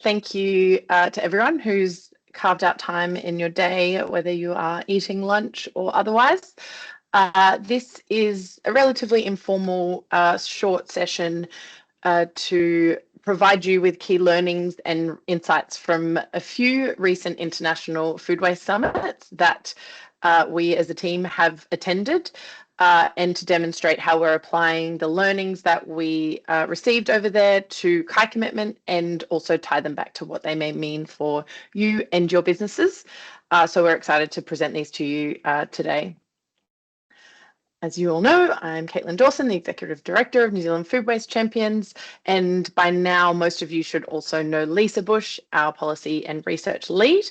Thank you to everyone who's carved out time in your day, whether you are eating lunch or otherwise. This is a relatively informal, short session to provide you with key learnings and insights from a few recent international food waste summits that we as a team have attended, and to demonstrate how we're applying the learnings that we received over there to Kai commitment, and also tie them back to what they may mean for you and your businesses. So we're excited to present these to you today. As you all know, I'm Kaitlin Dawson, the Executive Director of New Zealand Food Waste Champions, and by now most of you should also know Lisa Bush, our Policy and Research Lead.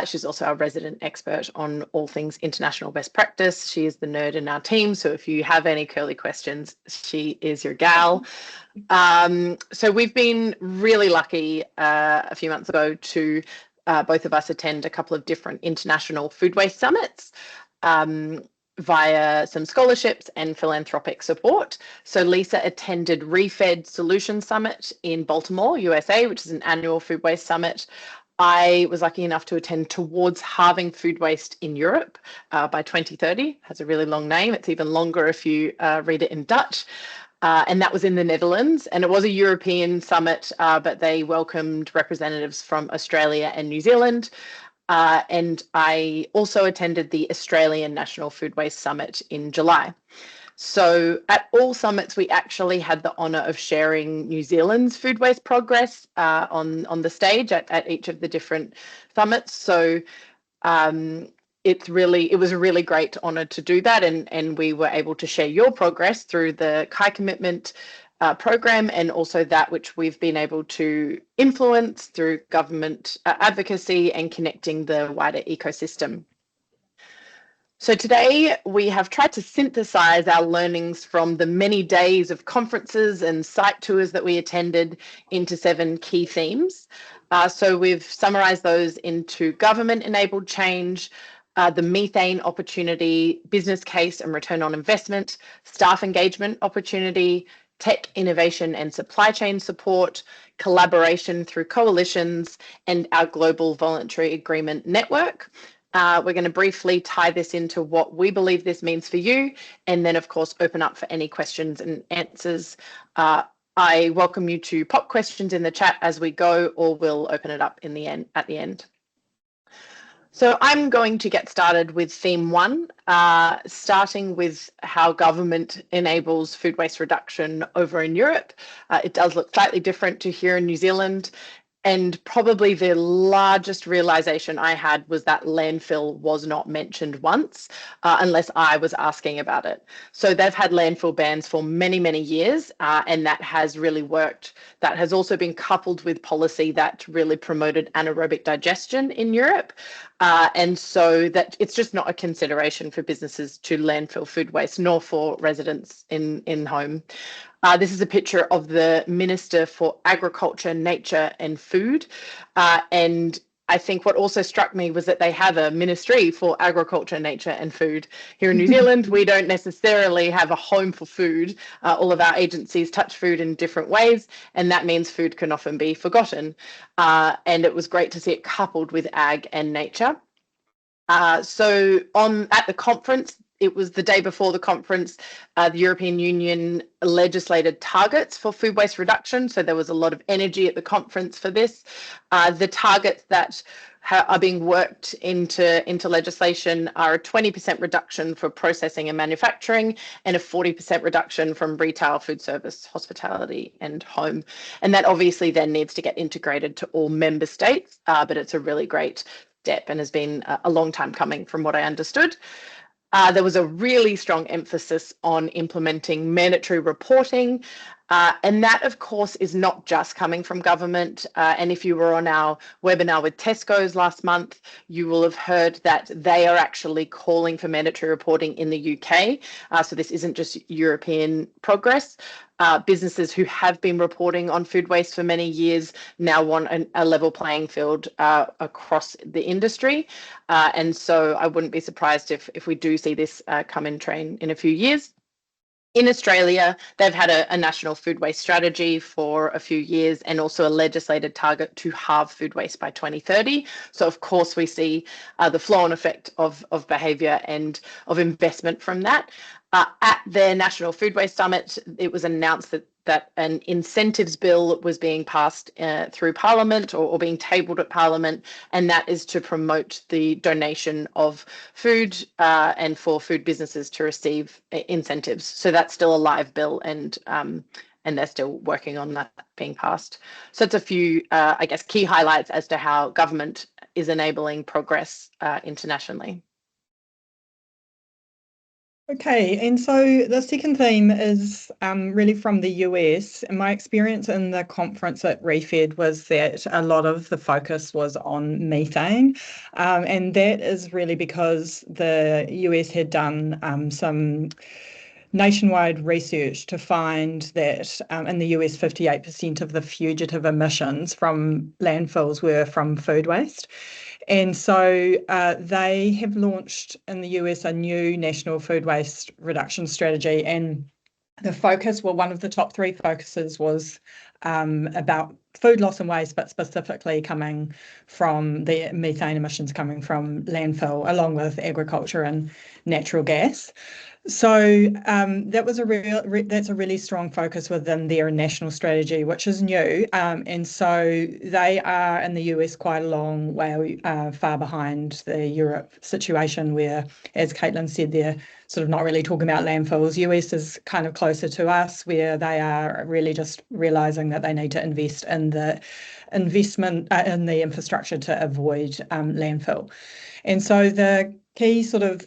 She's also our resident expert on all things international best practice. She is the nerd in our team, so if you have any curly questions, she is your gal. So we've been really lucky a few months ago to both of us attend a couple of different international food waste summits via some scholarships and philanthropic support. So Lisa attended Refed Solution Summit in Baltimore, USA, which is an annual food waste summit. I was lucky enough to attend Towards Halving Food Waste in Europe by 2030. It has a really long name. It's even longer if you read it in Dutch. And that was in the Netherlands. And it was a European summit, but they welcomed representatives from Australia and New Zealand. And I also attended the Australian National Food Waste Summit in July. So at all summits, we actually had the honour of sharing New Zealand's food waste progress on the stage at each of the different summits. So it was a really great honour to do that, and we were able to share your progress through the Kai Commitment program, and also that which we've been able to influence through government advocacy and connecting the wider ecosystem. So today we have tried to synthesize our learnings from the many days of conferences and site tours that we attended into 7 key themes. So we've summarized those into government-enabled change, the methane opportunity, business case and return on investment, staff engagement opportunity, tech innovation and supply chain support, collaboration through coalitions, and our global voluntary agreement network. We're going to briefly tie this into what we believe this means for you, and then of course open up for any questions and answers. I welcome you to pop questions in the chat as we go, or we'll open it up at the end. So I'm going to get started with theme 1, starting with how government enables food waste reduction over in Europe. It does look slightly different to here in New Zealand. And probably the largest realization I had was that landfill was not mentioned once, unless I was asking about it. So they've had landfill bans for many, many years, and that has really worked. That has also been coupled with policy that really promoted anaerobic digestion in Europe. And so that it's just not a consideration for businesses to landfill food waste, nor for residents in home. This is a picture of the Minister for Agriculture, Nature and Food. And I think what also struck me was that they have a Ministry for Agriculture, Nature and Food. Here in New Zealand, we don't necessarily have a home for food. All of our agencies touch food in different ways, and that means food can often be forgotten. And it was great to see it coupled with ag and nature. So at the conference, it was the day before the conference, the European Union legislated targets for food waste reduction. So there was a lot of energy at the conference for this. The targets that are being worked into legislation are a 20% reduction for processing and manufacturing, and a 40% reduction from retail, food service, hospitality and home. And that obviously then needs to get integrated to all member states, but it's a really great step and has been a long time coming from what I understood. There was a really strong emphasis on implementing mandatory reporting, and that, of course, is not just coming from government. And if you were on our webinar with Tesco's last month, you will have heard that they are actually calling for mandatory reporting in the UK. So this isn't just European progress. Businesses who have been reporting on food waste for many years now want a level playing field across the industry. And so I wouldn't be surprised if we do see this come in train in a few years. In Australia, they've had a national food waste strategy for a few years and also a legislated target to halve food waste by 2030. So, of course, we see the flow-on effect of behaviour and of investment from that. At their National Food Waste Summit, it was announced that an incentives bill was being passed through Parliament or being tabled at Parliament, and that is to promote the donation of food and for food businesses to receive incentives. So that's still a live bill, and they're still working on that being passed. So it's a few, I guess, key highlights as to how government is enabling progress internationally. Okay, and so the second theme is really from the US. And my experience in the conference at ReFed was that a lot of the focus was on methane. And that is really because the US had done some nationwide research to find that in the US, 58% of the fugitive emissions from landfills were from food waste. And so they have launched in the US a new national food waste reduction strategy. And the focus, well, one of the top three focuses was about food loss and waste, but specifically coming from the methane emissions coming from landfill, along with agriculture and natural gas. So that was that's a really strong focus within their national strategy, which is new. And so they are in the US quite a long way far behind the Europe situation where, as Kaitlin said, they're sort of not really talking about landfills. US is kind of closer to us where they are really just realizing that they need to invest in the investment in the infrastructure to avoid landfill. And so the key sort of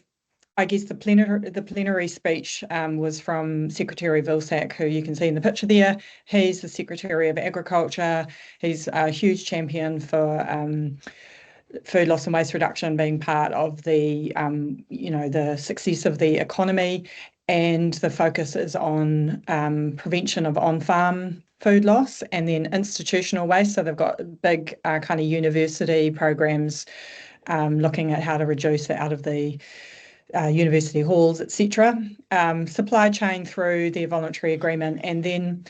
I guess the plenary speech was from Secretary Vilsack, who you can see in the picture there. He's the Secretary of Agriculture. He's a huge champion for food loss and waste reduction being part of the the success of the economy, and the focus is on prevention of on-farm food loss and then institutional waste. So they've got big kind of university programs looking at how to reduce it out of the university halls, etc. Supply chain through their voluntary agreement, and then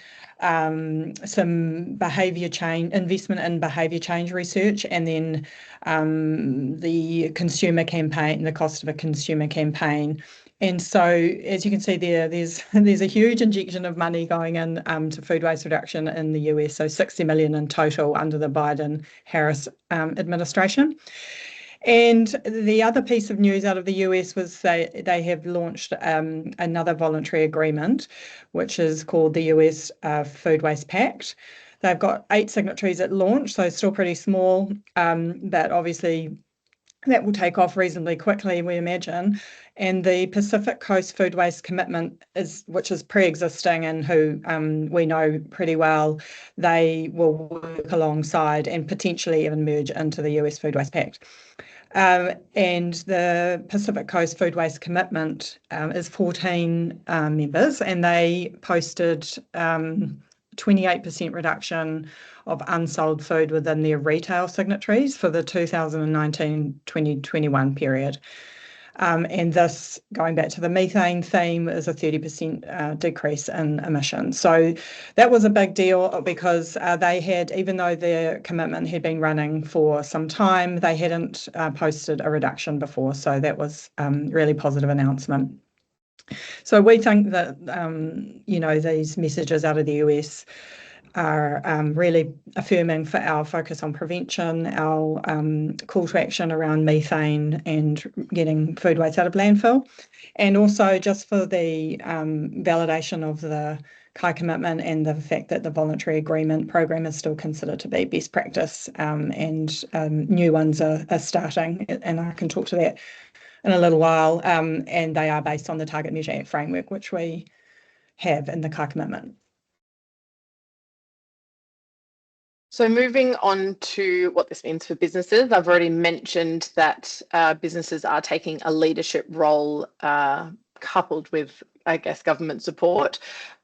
some behaviour change, investment in behaviour change research, and then the consumer campaign, the cost of a consumer campaign. And so, as you can see there's a huge injection of money going in to food waste reduction in the US, so 60 million in total under the Biden-Harris administration. And the other piece of news out of the US was they have launched another voluntary agreement, which is called the US Food Waste Pact. They've got 8 signatories at launch, so still pretty small, but obviously that will take off reasonably quickly, we imagine. And the Pacific Coast Food Waste Commitment, which is pre-existing and who we know pretty well, they will work alongside and potentially even merge into the US Food Waste Pact. And the Pacific Coast Food Waste Commitment is 14 members, and they posted 28% reduction of unsold food within their retail signatories for the 2019-2021 period. And this, going back to the methane theme, is a 30% decrease in emissions. So that was a big deal because they had, even though their commitment had been running for some time, they hadn't posted a reduction before. So that was a really positive announcement. So we think that, these messages out of the US are really affirming for our focus on prevention, our call to action around methane and getting food waste out of landfill, and also just for the validation of the Kai commitment and the fact that the voluntary agreement program is still considered to be best practice, and new ones are starting, and I can talk to that in a little while, and they are based on the Target Measure Act framework, which we have in the Kai commitment. So moving on to what this means for businesses, I've already mentioned that businesses are taking a leadership role coupled with, I guess, government support.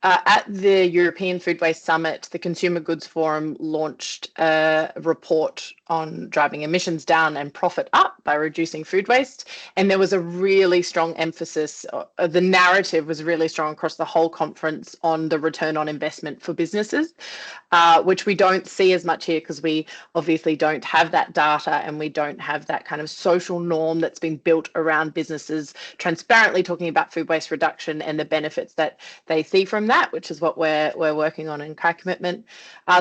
At the European Food Waste Summit, the Consumer Goods Forum launched a report on driving emissions down and profit up by reducing food waste. And there was a really strong emphasis, the narrative was really strong across the whole conference on the return on investment for businesses, which we don't see as much here because we obviously don't have that data and we don't have that kind of social norm that's been built around businesses transparently talking about food waste reduction and the benefits that they see from that, which is what we're working on in Kai Commitment.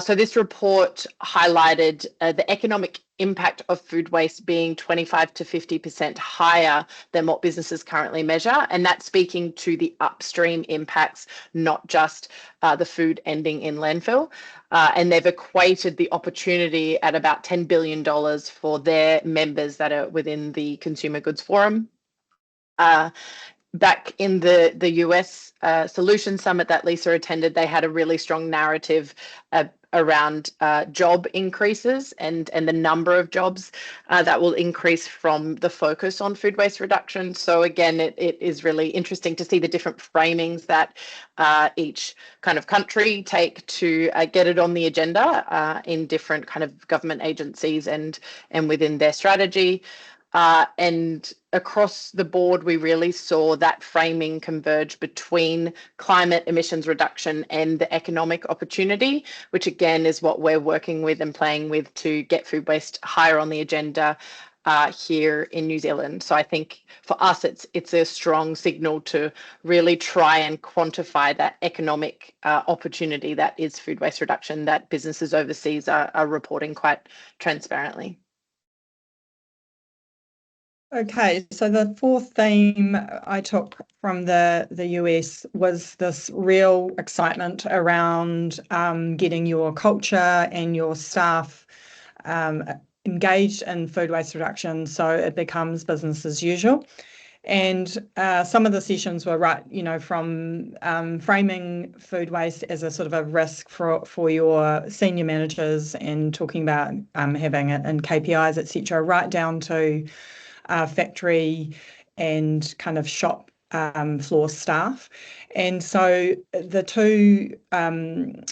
So this report highlighted the economic impact of food waste being 25 to 50% higher than what businesses currently measure. And that's speaking to the upstream impacts, not just the food ending in landfill. And they've equated the opportunity at about $10 billion for their members that are within the Consumer Goods Forum. Back in the US Solution Summit that Lisa attended, they had a really strong narrative around job increases and the number of jobs that will increase from the focus on food waste reduction. So again, it is really interesting to see the different framings that each kind of country take to get it on the agenda in different kind of government agencies and within their strategy. And across the board, we really saw that framing converge between climate emissions reduction and the economic opportunity, which again is what we're working with and playing with to get food waste higher on the agenda here in New Zealand. So I think for us, it's a strong signal to really try and quantify that economic opportunity that is food waste reduction that businesses overseas are reporting quite transparently. Okay, so the fourth theme I took from the US was this real excitement around getting your culture and your staff engaged in food waste reduction so it becomes business as usual. And some of the sessions were from framing food waste as a sort of a risk for your senior managers and talking about having it in KPIs, etc., right down to factory and kind of shop floor staff. And so the two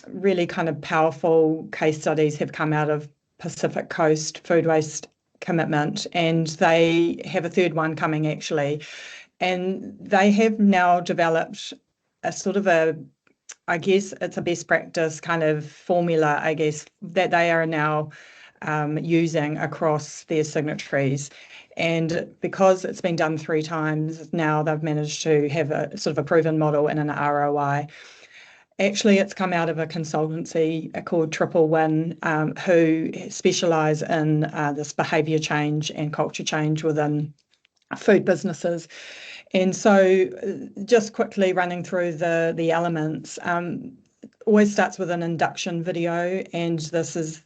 really kind of powerful case studies have come out of Pacific Coast Food Waste Commitment, and they have a third one coming actually. And they have now developed a sort of I guess it's a best practice kind of formula, I guess, that they are now using across their signatories. And because it's been done 3 times now, they've managed to have a sort of a proven model and an ROI. Actually, it's come out of a consultancy called Triple Win, who specialise in this behaviour change and culture change within food businesses. And so just quickly running through the elements, always starts with an induction video, and this is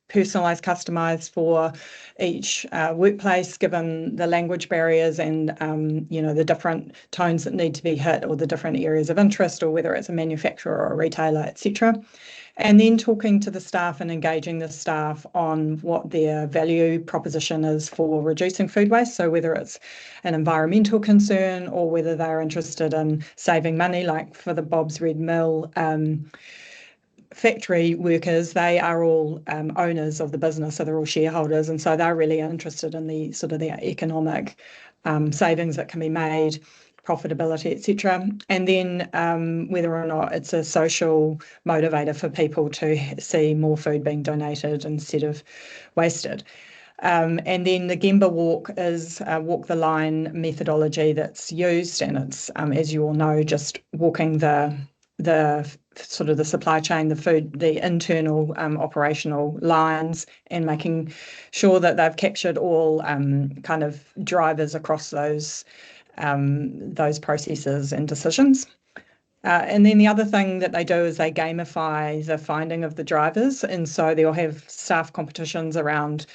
personalised, customised for each workplace, given the language barriers and the different tones that need to be hit, or the different areas of interest, or whether it's a manufacturer or a retailer, etc. And then talking to the staff and engaging the staff on what their value proposition is for reducing food waste. So whether it's an environmental concern or whether they're interested in saving money, like for the Bob's Red Mill factory workers, they are all owners of the business, so they're all shareholders, and so they're really interested in the sort of the economic savings that can be made, profitability, etc. And then whether or not it's a social motivator for people to see more food being donated instead of wasted. And then the Gemba walk is walk the line methodology that's used, and it's as you all know, just walking the sort of the supply chain, the internal operational lines, and making sure that they've captured all kind of drivers across those processes and decisions. And then the other thing that they do is they gamify the finding of the drivers, and so they'll have staff competitions around.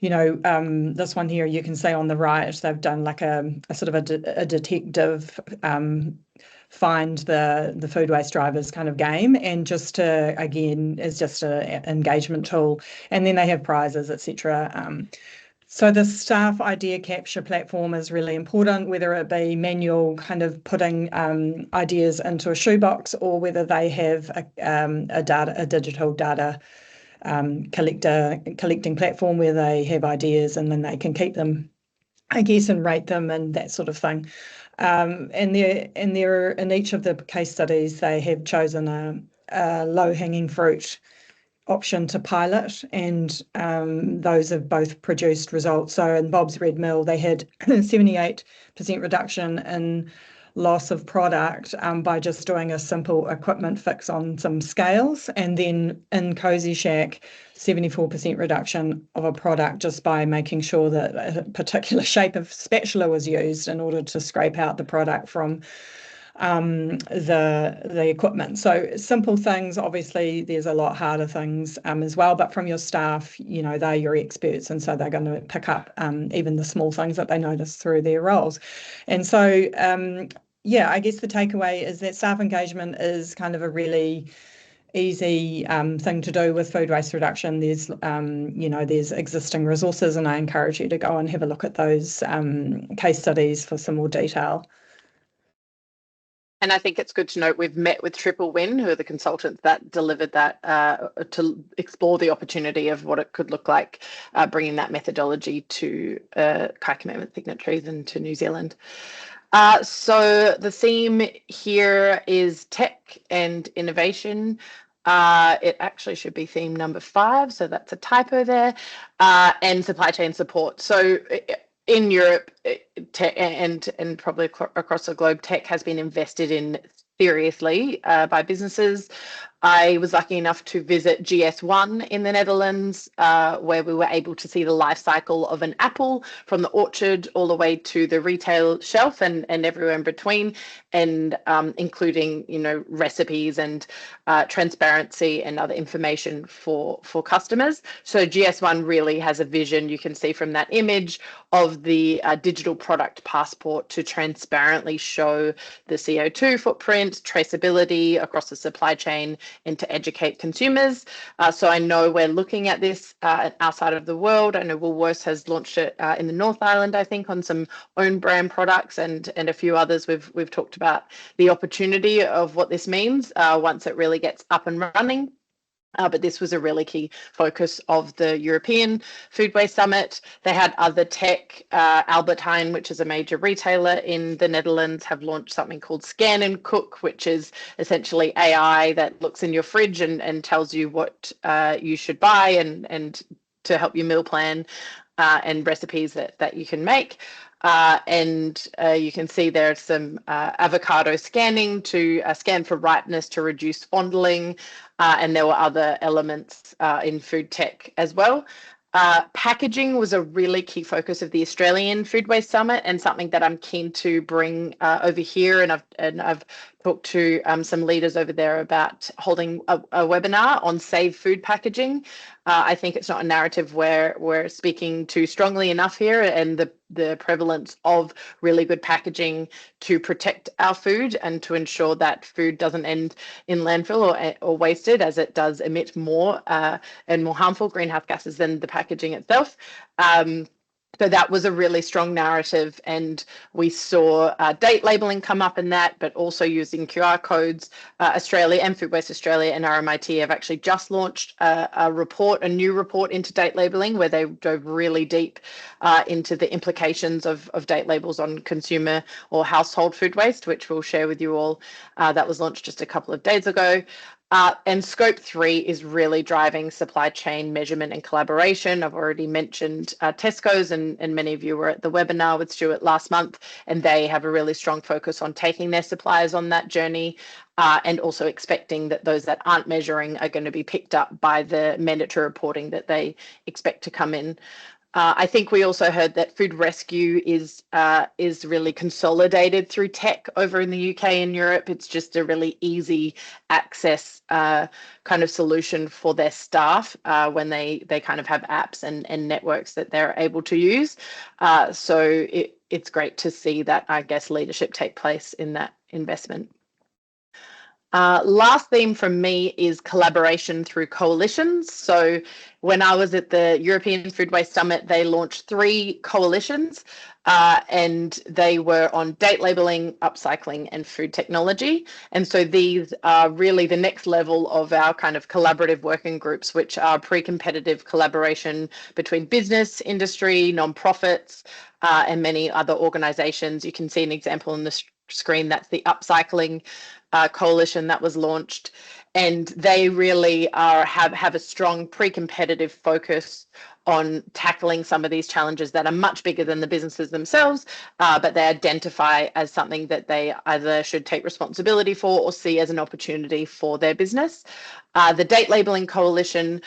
This one here you can see on the right, they've done like a sort of a detective find the food waste drivers kind of game, and just to, again, is just an engagement tool. And then they have prizes, etc., So the staff idea capture platform is really important, whether it be manual kind of putting ideas into a shoebox, or whether they have a digital data collecting platform where they have ideas and then they can keep them, I guess, and rate them and that sort of thing. And in each of the case studies, they have chosen a low-hanging fruit option to pilot, and those have both produced results. So in Bob's Red Mill, they had 78% reduction in loss of product by just doing a simple equipment fix on some scales. And then in Cozy Shack, 74% reduction of a product just by making sure that a particular shape of spatula was used in order to scrape out the product from the equipment. So simple things. Obviously there's a lot harder things as well, but from your staff, they're your experts, and so they're going to pick up even the small things that they notice through their roles. And so I guess the takeaway is that staff engagement is kind of a really easy thing to do with food waste reduction. There's existing resources, and I encourage you to go and have a look at those case studies for some more detail. And I think it's good to note we've met with Triple Win, who are the consultants that delivered that, to explore the opportunity of what it could look like, bringing that methodology to Kai commitment signatories and to New Zealand. So the theme here is tech and innovation. It actually should be theme number 5, so that's a typo there, and supply chain support. So in Europe, tech and probably across the globe, tech has been invested in seriously by businesses. I was lucky enough to visit GS1 in the Netherlands, where we were able to see the life cycle of an apple from the orchard all the way to the retail shelf and everywhere in between, and including recipes and transparency and other information for customers. So GS1 really has a vision, you can see from that image, of the digital product passport to transparently show the CO2 footprint, traceability across the supply chain, and to educate consumers. So I know we're looking at this outside of the world. I know Woolworths has launched it in the North Island, I think, on some own brand products, and a few others. We've talked about the opportunity of what this means once it really gets up and running. But this was a really key focus of the European Food Waste Summit. They had other tech. Albert Heijn, which is a major retailer in the Netherlands, have launched something called Scan and Cook, which is essentially AI that looks in your fridge and tells you what you should buy and to help you meal plan and recipes that you can make. And you can see there's some avocado scanning to scan for ripeness to reduce fondling, and there were other elements in food tech as well. Packaging was a really key focus of the Australian Food Waste Summit, and something that I'm keen to bring over here. And I've talked to some leaders over there about holding a webinar on save food packaging. I think it's not a narrative where we're speaking too strongly enough here, and the prevalence of really good packaging to protect our food and to ensure that food doesn't end in landfill or wasted, as it does emit more and more harmful greenhouse gases than the packaging itself. So that was a really strong narrative, and we saw date labeling come up in that, but also using QR codes. Australia and Food Waste Australia and RMIT have actually just launched a new report into date labeling, where they dove really deep into the implications of date labels on consumer or household food waste, which we'll share with you all. That was launched just a couple of days ago. And scope 3 is really driving supply chain measurement and collaboration. I've already mentioned Tesco's, and many of you were at the webinar with Stuart last month, and they have a really strong focus on taking their suppliers on that journey, and also expecting that those that aren't measuring are going to be picked up by the mandatory reporting that they expect to come in. I think we also heard that food rescue is really consolidated through tech over in the UK and Europe. It's just a really easy access kind of solution for their staff when they kind of have apps and networks that they're able to use. So it's great to see that, I guess, leadership take place in that investment. Last theme from me is collaboration through coalitions. So when I was at the European Food Waste Summit, they launched 3 coalitions, and they were on date labeling, upcycling, and food technology. And so these are really the next level of our kind of collaborative working groups, which are pre-competitive collaboration between business, industry, nonprofits, and many other organizations. You can see an example on the screen. That's the upcycling coalition that was launched, and they really have a strong pre-competitive focus on tackling some of these challenges that are much bigger than the businesses themselves, but they identify as something that they either should take responsibility for or see as an opportunity for their business. The Date Labeling Coalition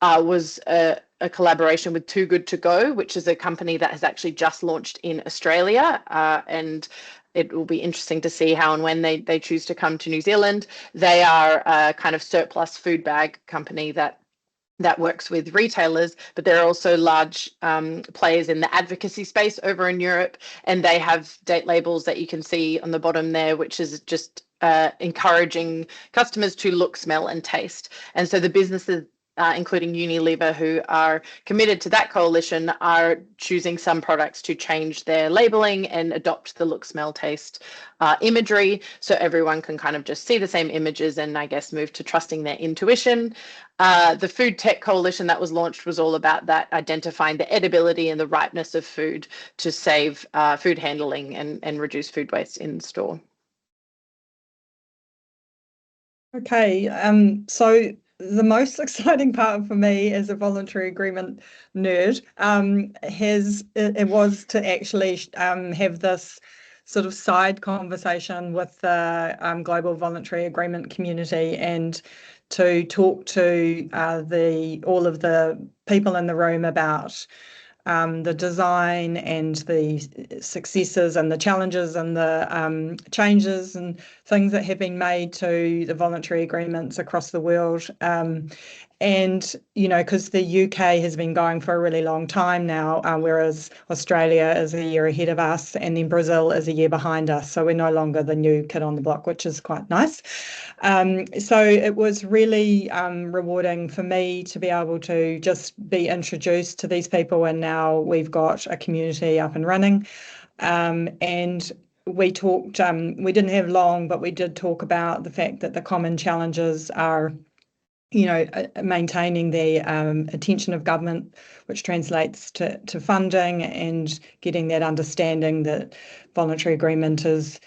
was a collaboration with Too Good To Go, which is a company that has actually just launched in Australia, and it will be interesting to see how and when they choose to come to New Zealand. They are a kind of surplus food bag company that works with retailers, but there are also large players in the advocacy space over in Europe, and they have date labels that you can see on the bottom there, which is just encouraging customers to look, smell, and taste. And so the businesses, including Unilever, who are committed to that coalition, are choosing some products to change their labeling and adopt the look, smell, taste imagery, so everyone can kind of just see the same images and I guess move to trusting their intuition. The Food Tech Coalition that was launched was all about that, identifying the edibility and the ripeness of food to save food handling and reduce food waste in store. Okay, so the most exciting part for me as a voluntary agreement nerd it was to actually have this sort of side conversation with the global voluntary agreement community and to talk to all of the people in the room about the design and the successes and the challenges and the changes and things that have been made to the voluntary agreements across the world. And, because the UK has been going for a really long time now, whereas Australia is a year ahead of us, and then Brazil is a year behind us. So we're no longer the new kid on the block, which is quite nice. So it was really rewarding for me to be able to just be introduced to these people, and now we've got a community up and running. And we talked, we didn't have long, but we did talk about the fact that the common challenges are maintaining the attention of government, which translates to funding, and getting that understanding that voluntary agreement is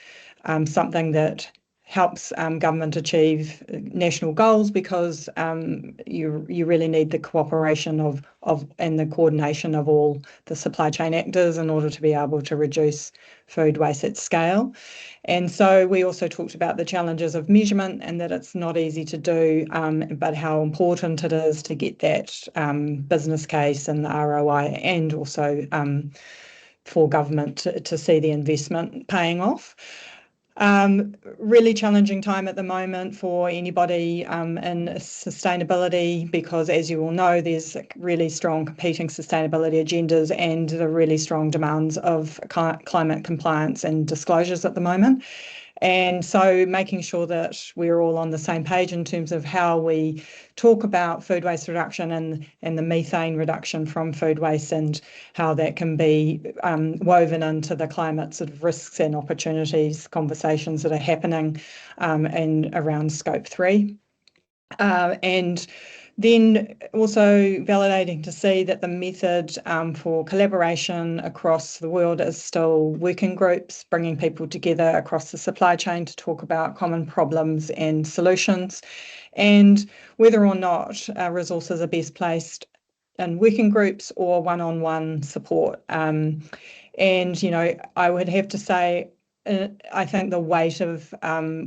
something that helps government achieve national goals, because you really need the cooperation of and the coordination of all the supply chain actors in order to be able to reduce food waste at scale. And so we also talked about the challenges of measurement, and that it's not easy to do, but how important it is to get that business case and the ROI, and also for government to see the investment paying off. Really challenging time at the moment for anybody in sustainability, because as you all know, there's really strong competing sustainability agendas and the really strong demands of climate compliance and disclosures at the moment. And so making sure that we're all on the same page in terms of how we talk about food waste reduction and the methane reduction from food waste, and how that can be woven into the climate sort of risks and opportunities conversations that are happening and around scope 3. And then also validating to see that the method for collaboration across the world is still working groups, bringing people together across the supply chain to talk about common problems and solutions, and whether or not resources are best placed in working groups or one-on-one support. And, I would have to say, I think the weight of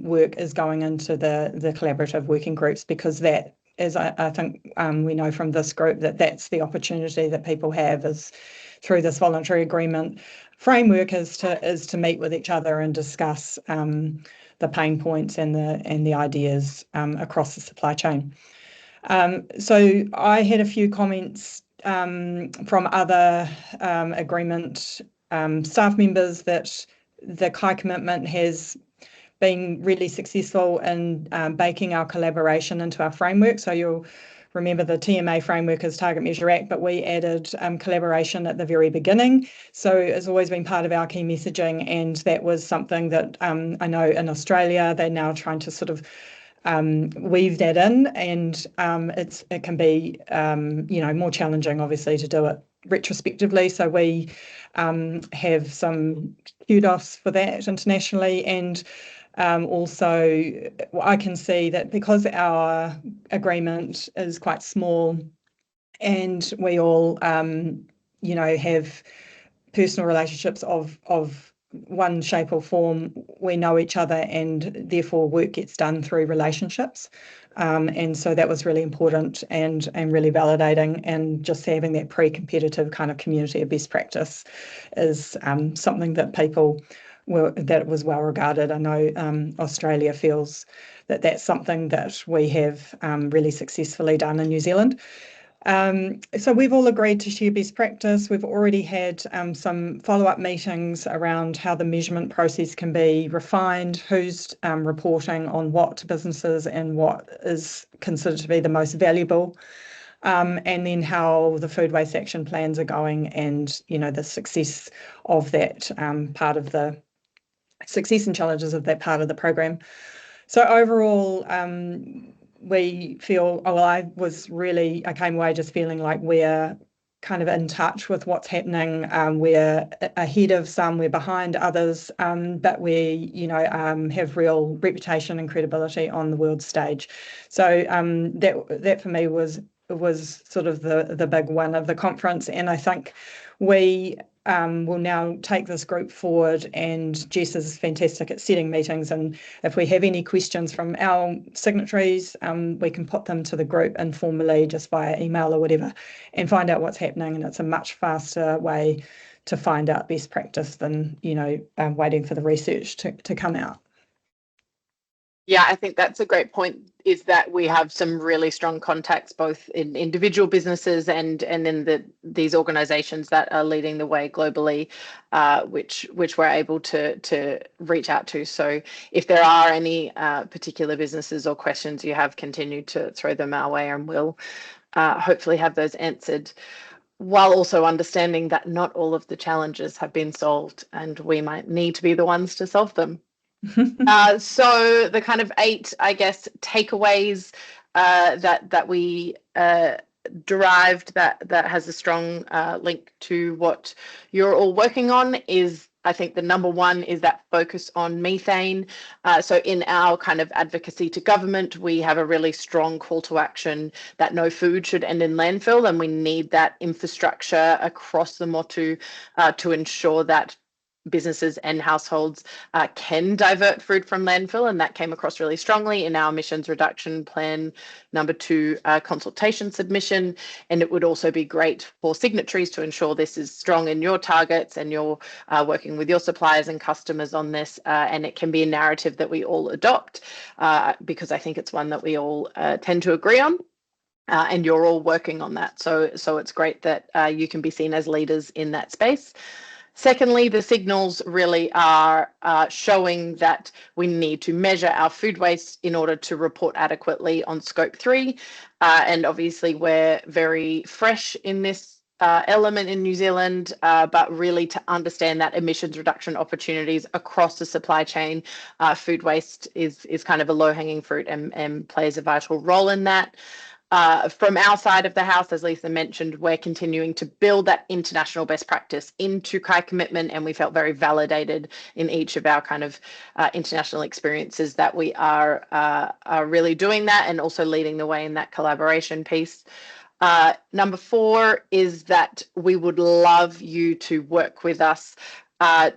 work is going into the collaborative working groups, because that, as I think we know from this group, that's the opportunity that people have, is through this voluntary agreement framework, is to meet with each other and discuss the pain points and the ideas across the supply chain. So I had a few comments from other agreement staff members that the Kai commitment has been really successful in baking our collaboration into our framework. So you'll remember the TMA framework is Target Measure Act, but we added collaboration at the very beginning. So it's always been part of our key messaging, and that was something that I know in Australia they're now trying to sort of weave that in, and it can be more challenging, obviously, to do it retrospectively. So we have some kudos for that internationally, and also I can see that because our agreement is quite small and we all have personal relationships of one shape or form, we know each other, and therefore work gets done through relationships. And so that was really important and really validating, and just having that pre-competitive kind of community of best practice is something that that was well regarded. I know Australia feels that that's something that we have really successfully done in New Zealand. So we've all agreed to share best practice. We've already had some follow-up meetings around how the measurement process can be refined, who's reporting on what to businesses and what is considered to be the most valuable, and then how the food waste action plans are going, and the success of that part of the success and challenges of that part of the program. So overall, we feel, I came away just feeling like we're kind of in touch with what's happening. We're ahead of some, we're behind others, but we, have real reputation and credibility on the world stage. So that for me was sort of the big one of the conference, and I think we will now take this group forward, and Jess is fantastic at setting meetings, and if we have any questions from our signatories, we can put them to the group informally just via email or whatever and find out what's happening, and it's a much faster way to find out best practice than waiting for the research to come out. Yeah, I think that's a great point, is that we have some really strong contacts both in individual businesses and in these organizations that are leading the way globally, which we're able to reach out to. So if there are any particular businesses or questions you have, continue to throw them our way, and we'll hopefully have those answered, while also understanding that not all of the challenges have been solved and we might need to be the ones to solve them. So the kind of 8, I guess, takeaways that we derived that has a strong link to what you're all working on is, I think the number one is that focus on methane. So in our kind of advocacy to government, we have a really strong call to action that no food should end in landfill, and we need that infrastructure across the motu to ensure that businesses and households can divert food from landfill, and that came across really strongly in our emissions reduction plan number 2 consultation submission. And it would also be great for signatories to ensure this is strong in your targets, and you're working with your suppliers and customers on this, and it can be a narrative that we all adopt, because I think it's one that we all tend to agree on. And you're all working on that. So it's great that you can be seen as leaders in that space. Secondly, the signals really are showing that we need to measure our food waste in order to report adequately on scope 3. And obviously we're very fresh in this element in New Zealand, but really to understand that emissions reduction opportunities across the supply chain, food waste is kind of a low-hanging fruit and plays a vital role in that. From our side of the house, as Lisa mentioned, we're continuing to build that international best practice into Kai commitment, and we felt very validated in each of our kind of international experiences that we are really doing that, and also leading the way in that collaboration piece. Number 4 is that we would love you to work with us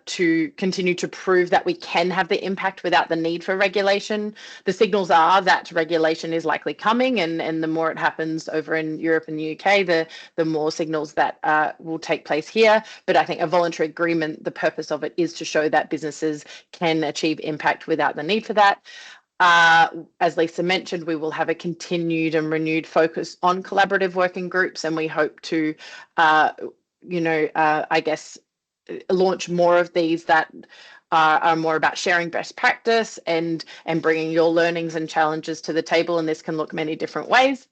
to continue to prove that we can have the impact without the need for regulation. The signals are that regulation is likely coming, and the more it happens over in Europe and the UK, the more signals that will take place here. But I think a voluntary agreement, the purpose of it is to show that businesses can achieve impact without the need for that. As Lisa mentioned, we will have a continued and renewed focus on collaborative working groups, and we hope to, I guess, launch more of these that are more about sharing best practice and bringing your learnings and challenges to the table, and this can look many different ways.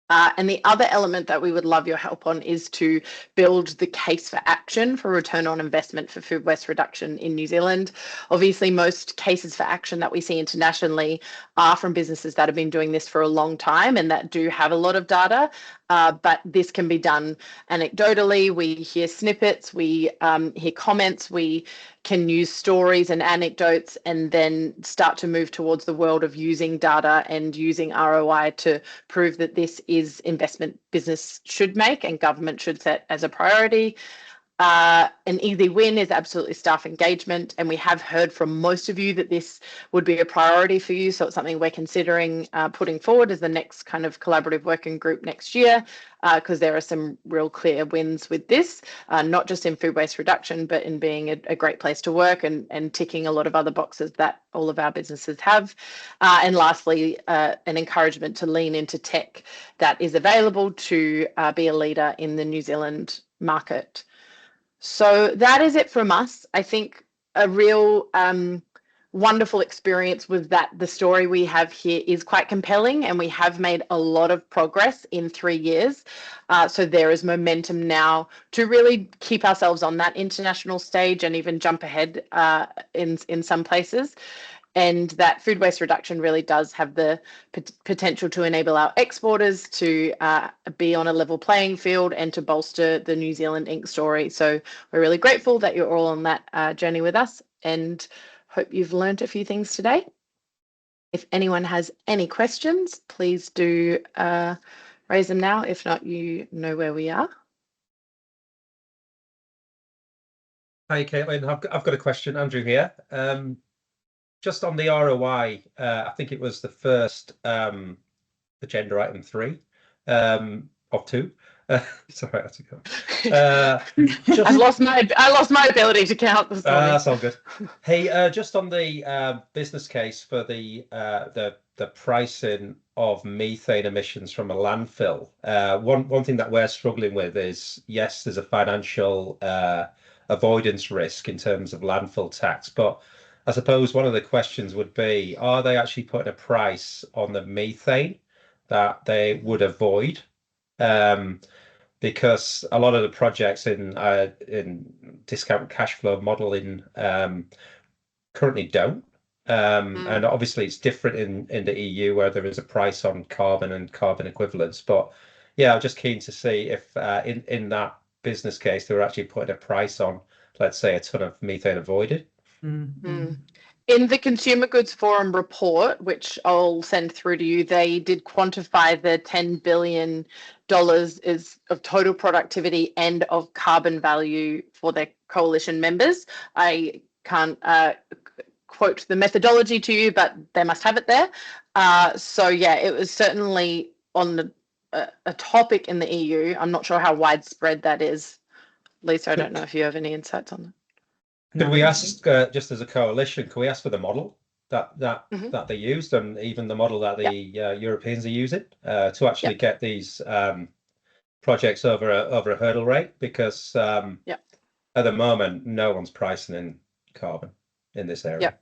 And the other element that we would love your help on is to build the case for action for return on investment for food waste reduction in New Zealand. Obviously, most cases for action that we see internationally are from businesses that have been doing this for a long time and that do have a lot of data. But this can be done anecdotally. We hear snippets, we hear comments, we can use stories and anecdotes, and then start to move towards the world of using data and using ROI to prove that this is investment business should make and government should set as a priority. An easy win is absolutely staff engagement, and we have heard from most of you that this would be a priority for you, so it's something we're considering putting forward as the next kind of collaborative working group next year, because there are some real clear wins with this, not just in food waste reduction, but in being a great place to work and ticking a lot of other boxes that all of our businesses have. And lastly, an encouragement to lean into tech that is available to be a leader in the New Zealand market. So that is it from us. I think a real wonderful experience was that the story we have here is quite compelling, and we have made a lot of progress in 3 years. So there is momentum now to really keep ourselves on that international stage and even jump ahead in some places. And that food waste reduction really does have the potential to enable our exporters to be on a level playing field and to bolster the New Zealand Inc. story. So we're really grateful that you're all on that journey with us, and hope you've learned a few things today. If anyone has any questions, please do raise them now. If not, you know where we are. Hi, Kaitlin. I've got a question. Andrew here. Just on the ROI, I think it was the first agenda item 3 of 2. Sorry, I have to go. I lost my ability to count this morning. That's all good. Hey, just on the business case for the pricing of methane emissions from a landfill. One thing that we're struggling with is, yes, there's a financial avoidance risk in terms of landfill tax, but I suppose one of the questions would be, are they actually putting a price on the methane that they would avoid? Because a lot of the projects in discount cash flow modeling currently don't. And obviously it's different in the EU, where there is a price on carbon and carbon equivalents. But yeah, I'm just keen to see if in that business case, they were actually putting a price on, let's say, a ton of methane avoided. In the Consumer Goods Forum report, which I'll send through to you, they did quantify the $10 billion is of total productivity and of carbon value for their coalition members. I can't quote the methodology to you, but they must have it there. So yeah, it was certainly on a topic in the EU. I'm not sure how widespread that is. Lisa, I don't know if you have any insights on that. Could we ask, just as a coalition, can we ask for the model that they used, and even the model that the Europeans are using to actually get these projects over a hurdle rate? Because at the moment, no one's pricing in carbon in this area.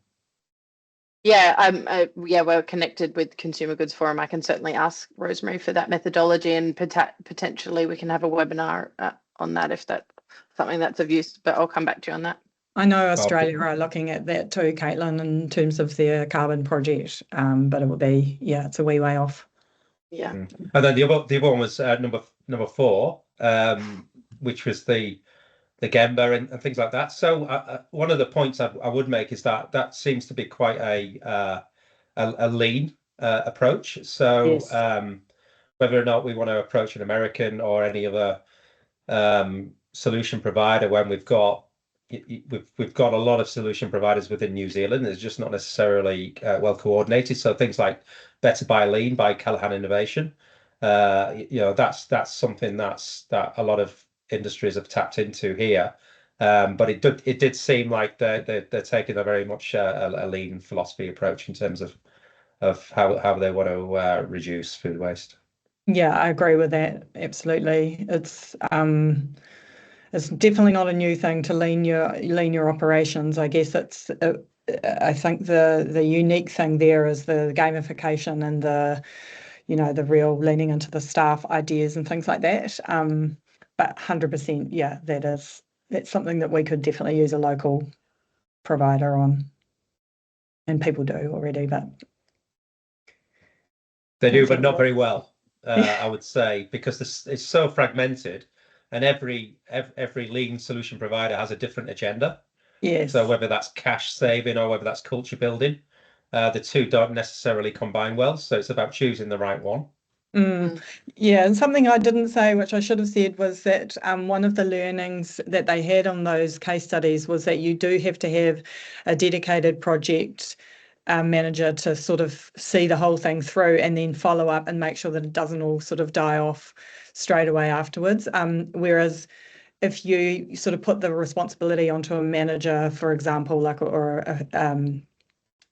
We're connected with Consumer Goods Forum. I can certainly ask Rosemary for that methodology, and potentially we can have a webinar on that if that's something that's of use. But I'll come back to you on that. I know Australia are looking at that too, Kaitlin, in terms of their carbon project, but it will be, it's a wee way off. Yeah. And then the other one was number 4, which was the Gemba and things like that. So one of the points I would make is that seems to be quite a lean approach. So yes. Whether or not we want to approach an American or any other solution provider, when we've got a lot of solution providers within New Zealand, it's just not necessarily well coordinated. So things like Better by Lean by Callaghan Innovation, that's something that a lot of industries have tapped into here. But it did seem like they're taking a very much a lean philosophy approach in terms of how they want to reduce food waste. Yeah, I agree with that. Absolutely. it's definitely not a new thing to lean your operations. I guess I think the unique thing there is the gamification and the real leaning into the staff ideas and things like that. But 100%, yeah, that's something that we could definitely use a local provider on, and people do already, but they do, but not very well. I would say, because it's so fragmented, and every lean solution provider has a different agenda. yes. So whether that's cash saving or whether that's culture building, the two don't necessarily combine well. So it's about choosing the right one. Yeah, and something I didn't say, which I should have said, was that one of the learnings that they had on those case studies was that you do have to have a dedicated project manager to sort of see the whole thing through and then follow up and make sure that it doesn't all sort of die off straight away afterwards. Whereas if you sort of put the responsibility onto a manager, for example, or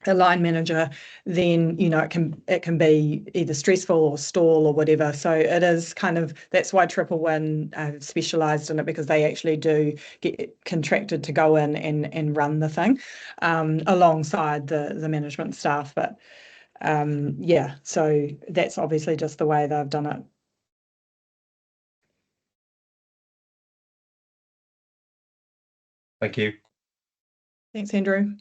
a line manager, then it can be either stressful or stall or whatever. So it is kind of, that's why Triple Win specialised in it, because they actually do get contracted to go in and run the thing alongside the management staff. But yeah, so that's obviously just the way they've done it. Thank you. Thanks, Andrew.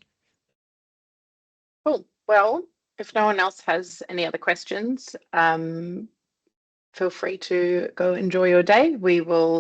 Cool. Well, if no one else has any other questions, feel free to go enjoy your day. We will